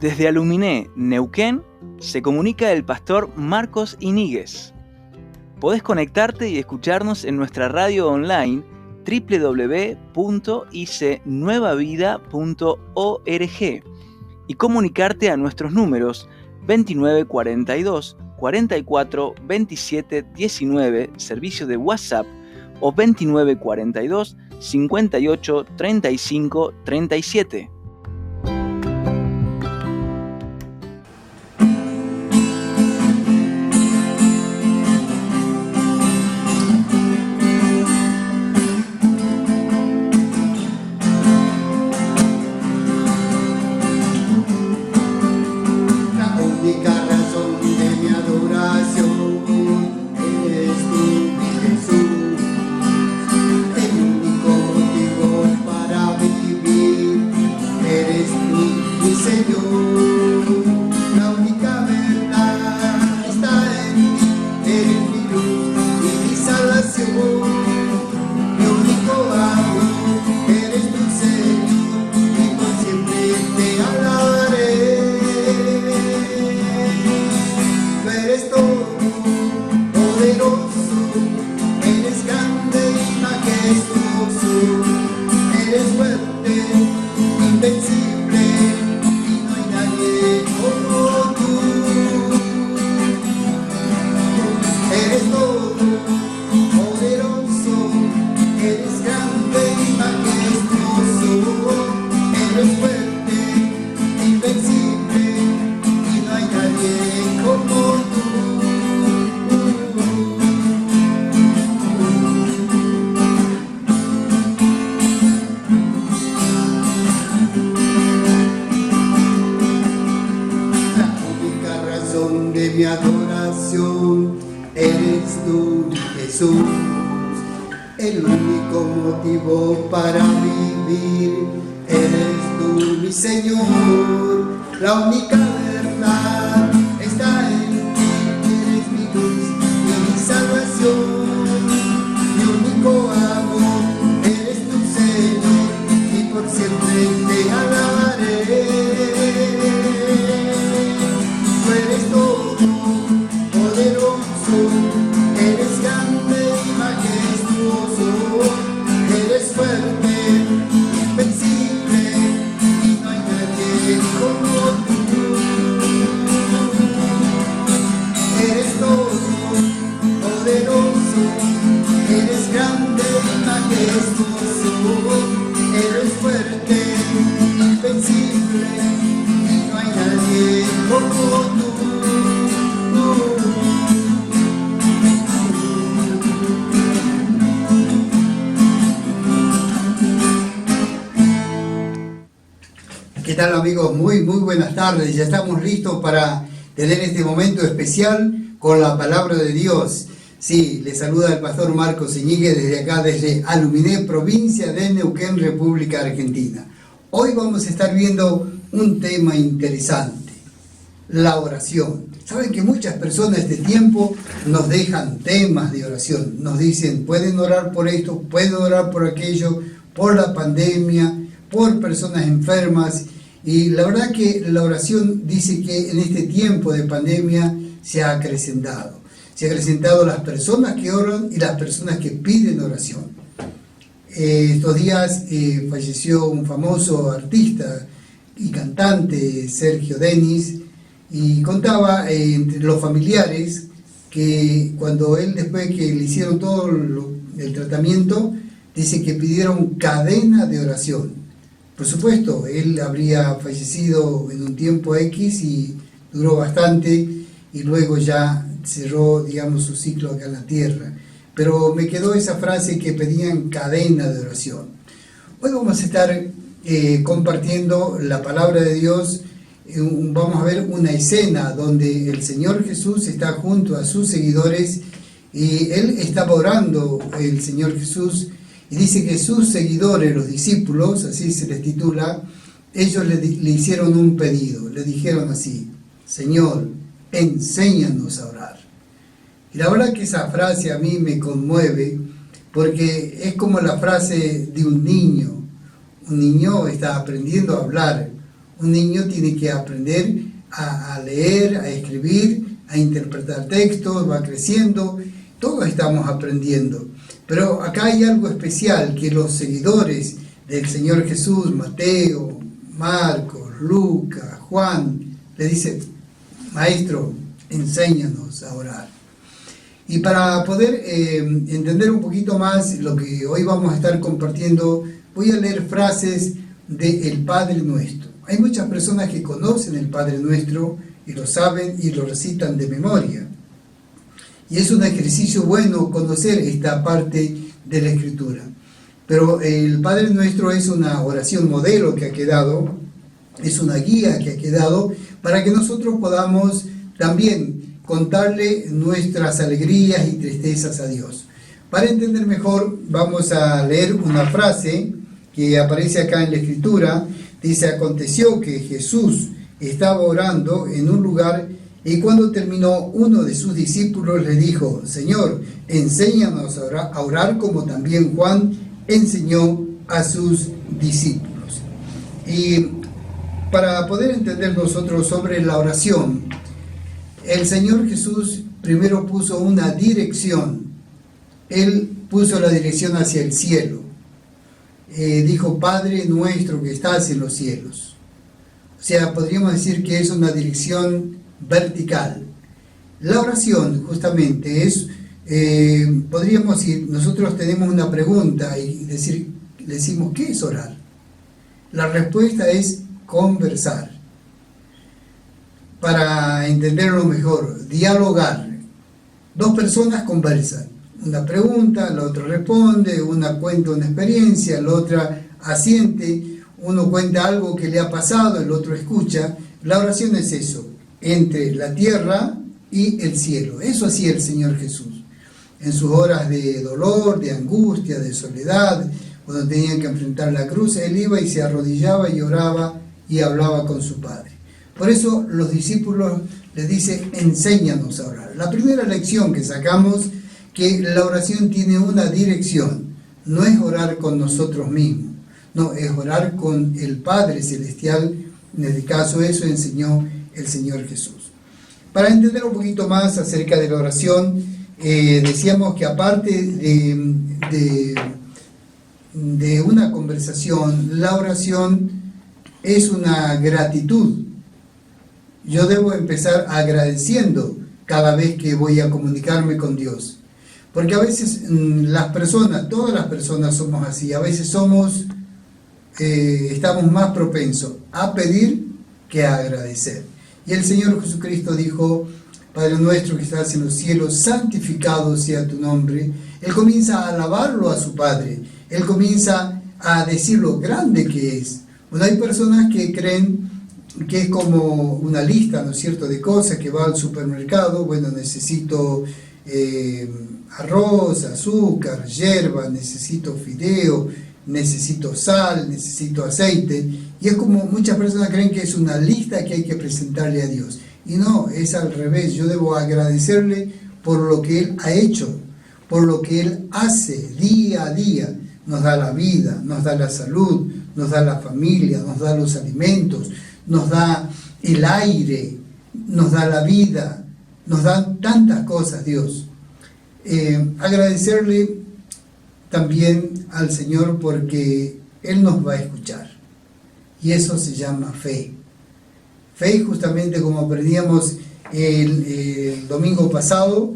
Desde Aluminé, Neuquén, se comunica el pastor Marcos Iníguez. Podés conectarte y escucharnos en nuestra radio online www.icnuevavida.org y comunicarte a nuestros números 2942 44 27 19, servicio de WhatsApp, o 2942 58 35 37. ¿Qué tal, amigos? Muy buenas tardes. Ya estamos listos para tener este momento especial con la palabra de Dios. Sí, les saluda el pastor Marcos Iñiguez desde acá, desde Aluminé, provincia de Neuquén, República Argentina. Hoy vamos a estar viendo un tema interesante, la oración. Saben que muchas personas de este tiempo nos dejan temas de oración. Nos dicen, pueden orar por esto, pueden orar por aquello, por la pandemia, por personas enfermas. Y la verdad que la oración dice que en este tiempo de pandemia se ha acrecentado. Se ha acrecentado las personas que oran y las personas que piden oración. Estos días falleció un famoso artista y cantante, Sergio Denis, y contaba entre los familiares que cuando él, después que le hicieron todo el tratamiento, dice que pidieron cadena de oración. Por supuesto, él habría fallecido en un tiempo X y duró bastante y luego ya cerró, digamos, su ciclo acá en la tierra. Pero me quedó esa frase que pedían cadena de oración. Hoy vamos a estar compartiendo la palabra de Dios. Vamos a ver una escena donde el Señor Jesús está junto a sus seguidores y Él estaba orando, el Señor Jesús, y dice que sus seguidores, los discípulos, así se les titula, ellos le hicieron un pedido, le dijeron así: Señor, enséñanos a orar. Y la verdad que esa frase a mí me conmueve, porque es como la frase de un niño. Un niño está aprendiendo a hablar, Un niño tiene que aprender a leer, a escribir, a interpretar textos, va creciendo, todos estamos aprendiendo. Pero acá hay algo especial que los seguidores del Señor Jesús, Mateo, Marcos, Lucas, Juan, le dicen: Maestro, enséñanos a orar. Y para poder entender un poquito más lo que hoy vamos a estar compartiendo, voy a leer frases del Padre Nuestro. Hay muchas personas que conocen el Padre Nuestro y lo saben y lo recitan de memoria. Y es un ejercicio bueno conocer esta parte de la Escritura. Pero el Padre Nuestro es una oración modelo que ha quedado, es una guía que ha quedado para que nosotros podamos también contarle nuestras alegrías y tristezas a Dios. Para entender mejor, vamos a leer una frase que aparece acá en la Escritura. Dice: aconteció que Jesús estaba orando en un lugar y cuando terminó, uno de sus discípulos le dijo: Señor, enséñanos a orar como también Juan enseñó a sus discípulos. Y para poder entender nosotros sobre la oración, el Señor Jesús primero puso una dirección. Él puso la dirección hacia el cielo. Dijo: Padre nuestro que estás en los cielos. O sea, podríamos decir que es una dirección vertical. La oración justamente es, podríamos decir, nosotros tenemos una pregunta y decimos: ¿qué es orar? La respuesta es conversar. Para entenderlo mejor, dialogar. Dos personas conversan. Una pregunta, la otra responde, una cuenta una experiencia, la otra asiente, uno cuenta algo que le ha pasado, el otro escucha. La oración es eso, entre la tierra y el cielo. Eso hacía el Señor Jesús. En sus horas de dolor, de angustia, de soledad, cuando tenían que enfrentar la cruz, Él iba y se arrodillaba y oraba y hablaba con su Padre. Por eso los discípulos les dicen: enséñanos a orar. La primera lección que sacamos, que la oración tiene una dirección. No es orar con nosotros mismos, no, es orar con el Padre Celestial. En este caso eso enseñó el Señor Jesús. Para entender un poquito más acerca de la oración, decíamos que aparte de una conversación, la oración es una gratitud. Yo debo empezar agradeciendo cada vez que voy a comunicarme con Dios. Porque a veces las personas, todas las personas somos así, a veces estamos más propensos a pedir que a agradecer. Y el Señor Jesucristo dijo: Padre nuestro que estás en los cielos, santificado sea tu nombre. Él comienza a alabarlo a su Padre, Él comienza a decir lo grande que es. Bueno, hay personas que creen que es como una lista, ¿no es cierto?, de cosas, que va al supermercado. Bueno, necesito arroz, azúcar, hierba, necesito fideo, necesito sal, necesito aceite. Y es como muchas personas creen que es una lista que hay que presentarle a Dios. Y no, es al revés. Yo debo agradecerle por lo que Él ha hecho, por lo que Él hace día a día. Nos da la vida, nos da la salud, nos da la familia, nos da los alimentos, nos da el aire, nos da la vida, nos da tantas cosas Dios. Agradecerle también al Señor porque Él nos va a escuchar. Y eso se llama fe. Fe, justamente como aprendíamos el domingo pasado,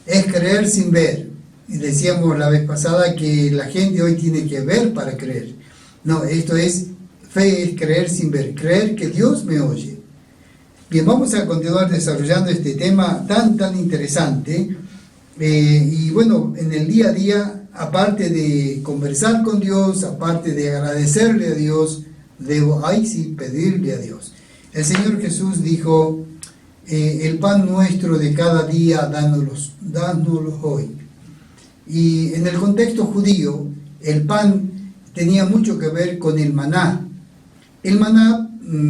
es creer sin ver. Y decíamos la vez pasada que la gente hoy tiene que ver para creer. No, esto es, fe es creer sin ver, creer que Dios me oye. Bien, vamos a continuar desarrollando este tema tan interesante. Y bueno, en el día a día, aparte de conversar con Dios, aparte de agradecerle a Dios, debo, pedirle a Dios. El Señor Jesús dijo: el pan nuestro de cada día, dánoslo hoy. Y en el contexto judío, el pan tenía mucho que ver con el maná. El maná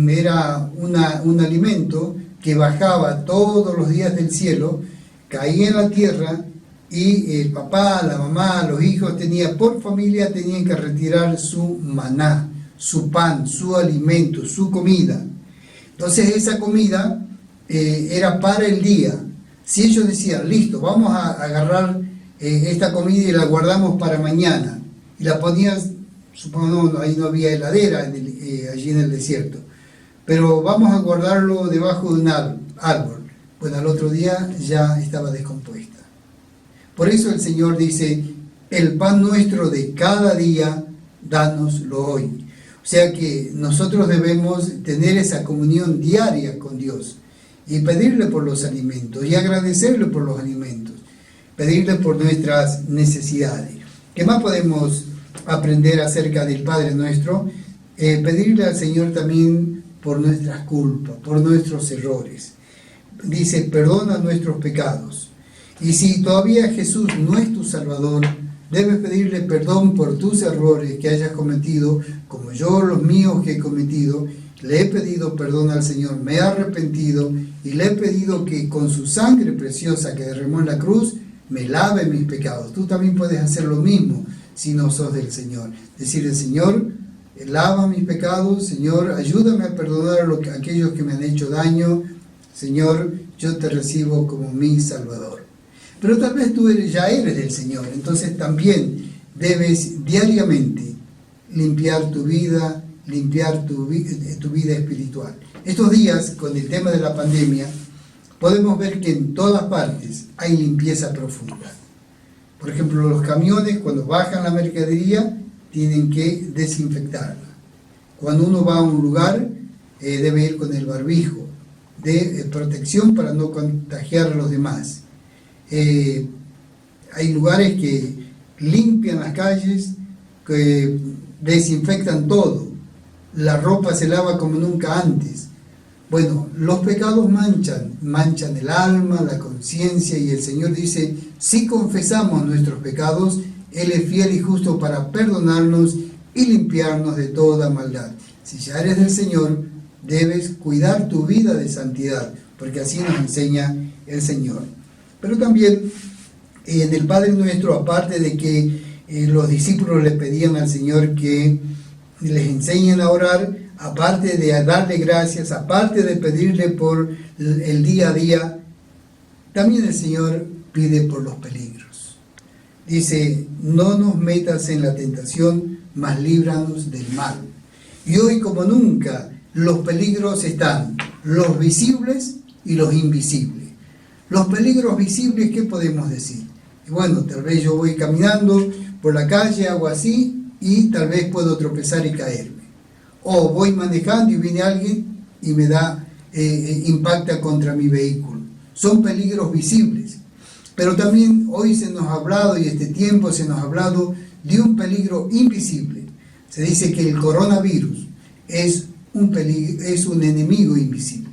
era un alimento que bajaba todos los días del cielo, caía en la tierra, y el papá, la mamá, los hijos por familia tenían que retirar su maná, su pan, su alimento, su comida. Entonces esa comida era para el día. Si ellos decían, listo, vamos a agarrar esta comida y la guardamos para mañana, y la ponían, supongo, ahí no había heladera allí en el desierto, pero vamos a guardarlo debajo de un árbol. Bueno, al otro día ya estaba descompuesta. Por eso el Señor dice, el pan nuestro de cada día, dánoslo hoy. O sea que nosotros debemos tener esa comunión diaria con Dios y pedirle por los alimentos y agradecerle por los alimentos, pedirle por nuestras necesidades. ¿Qué más podemos aprender acerca del Padre Nuestro? Pedirle al Señor también por nuestras culpas, por nuestros errores. Dice, perdona nuestros pecados. Y si todavía Jesús no es tu Salvador, debes pedirle perdón por tus errores que hayas cometido, como yo los míos que he cometido. Le he pedido perdón al Señor, me he arrepentido y le he pedido que con su sangre preciosa que derramó en la cruz, me lave mis pecados. Tú también puedes hacer lo mismo si no sos del Señor. Decirle, Señor, lava mis pecados, Señor, ayúdame a perdonar a aquellos que me han hecho daño. Señor, yo te recibo como mi Salvador. Pero tal vez tú ya eres del Señor, entonces también debes diariamente limpiar tu vida, limpiar tu vida espiritual. Estos días, con el tema de la pandemia, podemos ver que en todas partes hay limpieza profunda. Por ejemplo, los camiones, cuando bajan la mercadería, tienen que desinfectarla. Cuando uno va a un lugar, debe ir con el barbijo de protección para no contagiar a los demás. Hay lugares que limpian las calles, que desinfectan todo. La ropa se lava como nunca antes. Bueno, los pecados manchan el alma, la conciencia, y el Señor dice, si confesamos nuestros pecados, Él es fiel y justo para perdonarnos y limpiarnos de toda maldad. Si ya eres del Señor, debes cuidar tu vida de santidad, porque así nos enseña el Señor. Pero también en el Padre Nuestro, aparte de que los discípulos le pedían al Señor que les enseñen a orar, aparte de darle gracias, aparte de pedirle por el día a día, también el Señor pide por los peligros. Dice, no nos metas en la tentación, mas líbranos del mal. Y hoy como nunca, los peligros están, los visibles y los invisibles. Los peligros visibles, ¿qué podemos decir? Y bueno, tal vez yo voy caminando por la calle, hago así, y tal vez puedo tropezar y caerme. O voy manejando y viene alguien y me impacta contra mi vehículo. Son peligros visibles. Pero también hoy se nos ha hablado, y este tiempo se nos ha hablado de un peligro invisible. Se dice que el coronavirus es un enemigo invisible.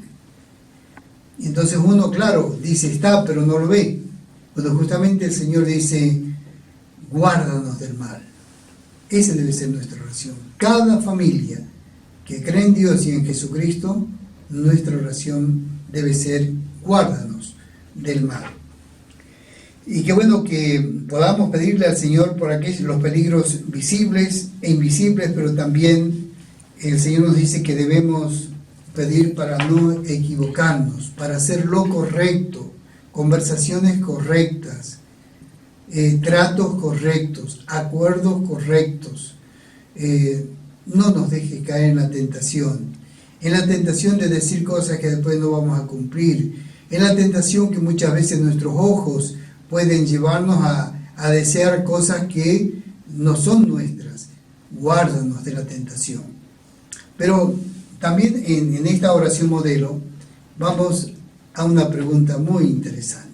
Y entonces uno, claro, dice está, pero no lo ve. Cuando justamente el Señor dice, guárdanos del mal. Esa debe ser nuestra oración. Cada familia que cree en Dios y en Jesucristo, nuestra oración debe ser, guárdanos del mal. Y qué bueno que podamos pedirle al Señor por los peligros visibles e invisibles, pero también el Señor nos dice que debemos pedir para no equivocarnos, para hacer lo correcto, conversaciones correctas, tratos correctos, acuerdos correctos. No nos deje caer en la tentación de decir cosas que después no vamos a cumplir, en la tentación que muchas veces nuestros ojos pueden llevarnos a desear cosas que no son nuestras. Guárdanos de la tentación. Pero también en esta oración modelo vamos a una pregunta muy interesante.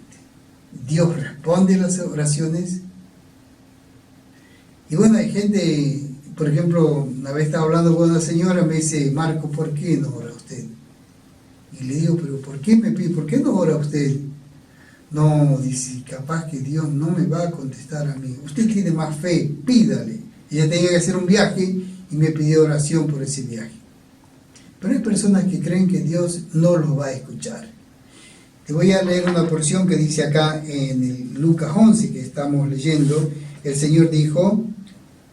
¿Dios responde a las oraciones? Y bueno, hay gente, por ejemplo, una vez estaba hablando con una señora, me dice, Marco, ¿por qué no ora usted? Y le digo, ¿pero por qué me pide? ¿Por qué no ora usted? No, dice, capaz que Dios no me va a contestar a mí. Usted tiene más fe, pídale. Ella tenía que hacer un viaje y me pidió oración por ese viaje. Pero hay personas que creen que Dios no los va a escuchar. Te voy a leer una porción que dice acá en el Lucas 11 que estamos leyendo. El Señor dijo,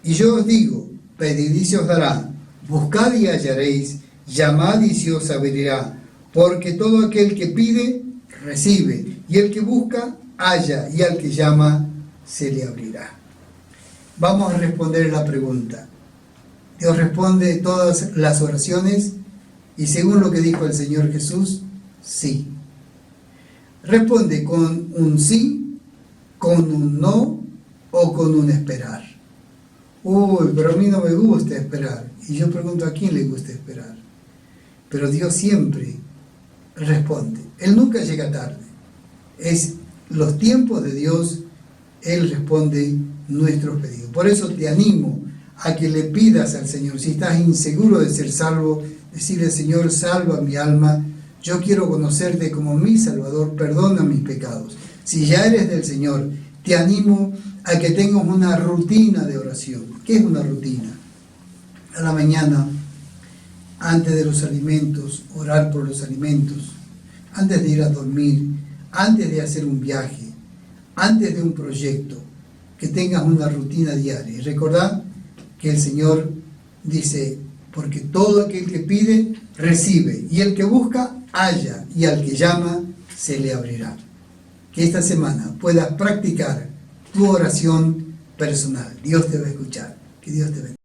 y yo os digo, pedid y se os dará, Buscad y hallaréis, llamad y se os abrirá, porque todo aquel que pide, recibe, y el que busca, halla, y al que llama, se le abrirá. Vamos a responder la pregunta. Dios responde todas las oraciones, y según lo que dijo el Señor Jesús, sí. Responde con un sí, con un no o con un esperar. Uy, pero a mí no me gusta esperar. Y yo pregunto, ¿a quién le gusta esperar? Pero Dios siempre responde. Él nunca llega tarde. Es los tiempos de Dios, Él responde nuestros pedidos. Por eso te animo a que le pidas al Señor. Si estás inseguro de ser salvo, decirle: Señor, salva mi alma. Yo quiero conocerte como mi Salvador, perdona mis pecados. Si ya eres del Señor, te animo a que tengas una rutina de oración. ¿Qué es una rutina? A la mañana, antes de los alimentos, orar por los alimentos, antes de ir a dormir, antes de hacer un viaje, antes de un proyecto, que tengas una rutina diaria. Y recordad que el Señor dice: porque todo aquel que pide, recibe, y el que busca, halla, y al que llama, se le abrirá. Que esta semana puedas practicar tu oración personal. Dios te va a escuchar. Que Dios te bendiga.